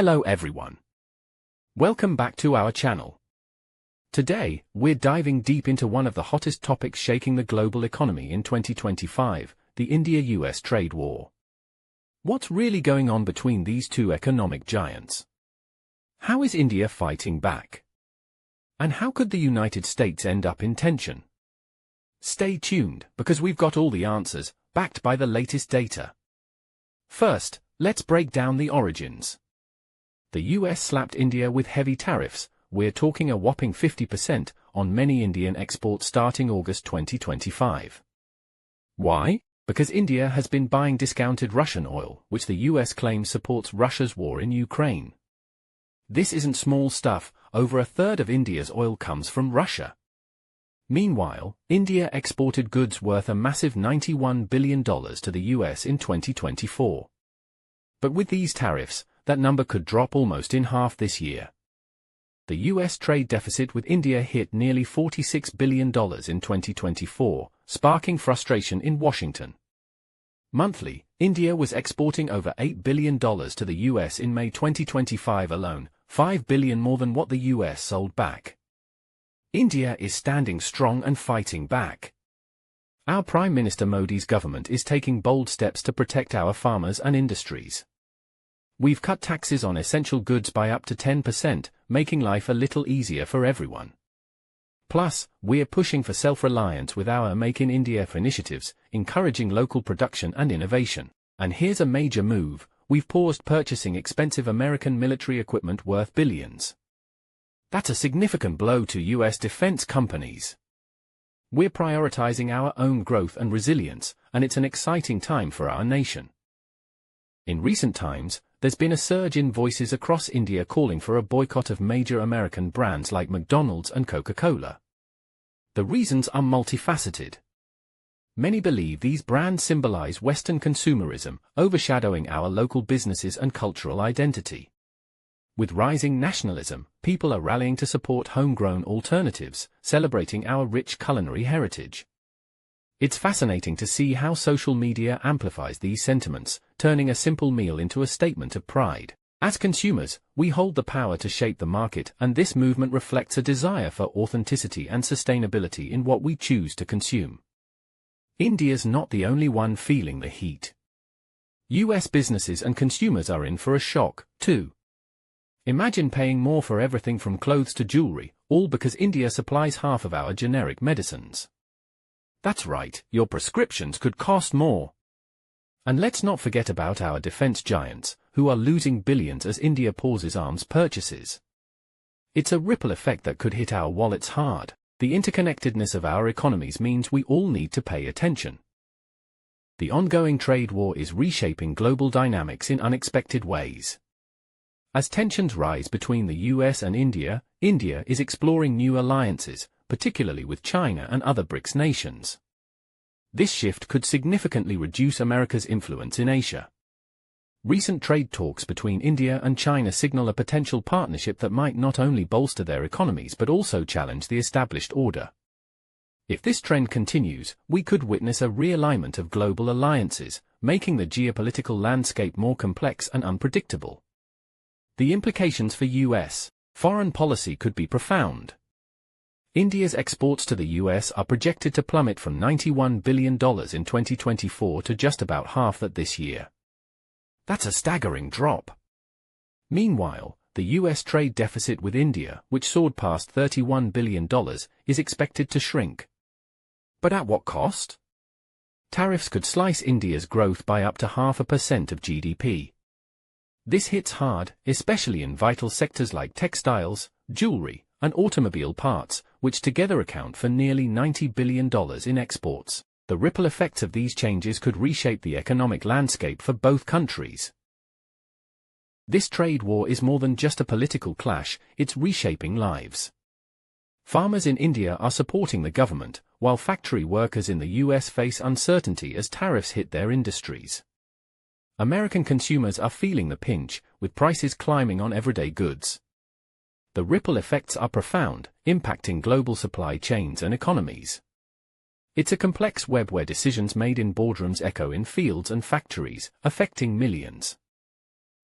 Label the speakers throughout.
Speaker 1: Hello everyone. Welcome back to our channel. Today, we're diving deep into one of the hottest topics shaking the global economy in 2025, the India-US trade war. What's really going on between these two economic giants? How is India fighting back? And how could the United States end up in tension? Stay tuned, because we've got all the answers, backed by the latest data. First, let's break down the origins. The US slapped India with heavy tariffs, we're talking a whopping 50%, on many Indian exports starting August 2025. Why? Because India has been buying discounted Russian oil, which the US claims supports Russia's war in Ukraine. This isn't small stuff, over a third of India's oil comes from Russia. Meanwhile, India exported goods worth a massive $91 billion to the US in 2024. But with these tariffs, that number could drop almost in half this year. The US trade deficit with India hit nearly $46 billion in 2024, sparking frustration in Washington. Monthly, India was exporting over $8 billion to the US in May 2025 alone, $5 billion more than what the US sold back. India is standing strong and fighting back. Our Prime Minister Modi's government is taking bold steps to protect our farmers and industries. We've cut taxes on essential goods by up to 10%, making life a little easier for everyone. Plus, we're pushing for self-reliance with our Make in India initiatives, encouraging local production and innovation. And here's a major move, we've paused purchasing expensive American military equipment worth billions. That's a significant blow to US defense companies. We're prioritizing our own growth and resilience, and it's an exciting time for our nation. In recent times, there's been a surge in voices across India calling for a boycott of major American brands like McDonald's and Coca-Cola. The reasons are multifaceted. Many believe these brands symbolize Western consumerism, overshadowing our local businesses and cultural identity. With rising nationalism, people are rallying to support homegrown alternatives, celebrating our rich culinary heritage. It's fascinating to see how social media amplifies these sentiments, turning a simple meal into a statement of pride. As consumers, we hold the power to shape the market, and this movement reflects a desire for authenticity and sustainability in what we choose to consume. India's not the only one feeling the heat. US businesses and consumers are in for a shock, too. Imagine paying more for everything from clothes to jewelry, all because India supplies half of our generic medicines. That's right, your prescriptions could cost more. And let's not forget about our defense giants, who are losing billions as India pauses arms purchases. It's a ripple effect that could hit our wallets hard. The interconnectedness of our economies means we all need to pay attention. The ongoing trade war is reshaping global dynamics in unexpected ways. As tensions rise between the US and India, India is exploring new alliances, particularly with China and other BRICS nations. This shift could significantly reduce America's influence in Asia. Recent trade talks between India and China signal a potential partnership that might not only bolster their economies but also challenge the established order. If this trend continues, we could witness a realignment of global alliances, making the geopolitical landscape more complex and unpredictable. The implications for US foreign policy could be profound. India's exports to the US are projected to plummet from $91 billion in 2024 to just about half that this year. That's a staggering drop. Meanwhile, the US trade deficit with India, which soared past $31 billion, is expected to shrink. But at what cost? Tariffs could slice India's growth by up to 0.5% of GDP. This hits hard, especially in vital sectors like textiles, jewelry, and automobile parts, which together account for nearly $90 billion in exports. The ripple effects of these changes could reshape the economic landscape for both countries. This trade war is more than just a political clash, it's reshaping lives. Farmers in India are supporting the government, while factory workers in the US face uncertainty as tariffs hit their industries. American consumers are feeling the pinch, with prices climbing on everyday goods. The ripple effects are profound, impacting global supply chains and economies. It's a complex web where decisions made in boardrooms echo in fields and factories, affecting millions.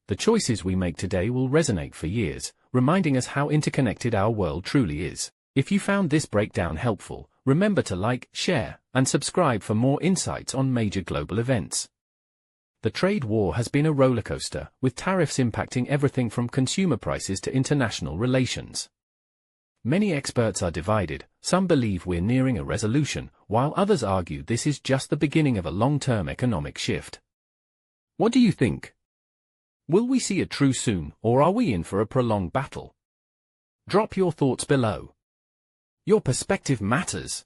Speaker 1: The choices we make today will resonate for years, reminding us how interconnected our world truly is. If you found this breakdown helpful, remember to like, share, and subscribe for more insights on major global events. The trade war has been a rollercoaster, with tariffs impacting everything from consumer prices to international relations. Many experts are divided. Some believe we're nearing a resolution, while others argue this is just the beginning of a long-term economic shift. What do you think? Will we see a truce soon, or are we in for a prolonged battle? Drop your thoughts below. Your perspective matters.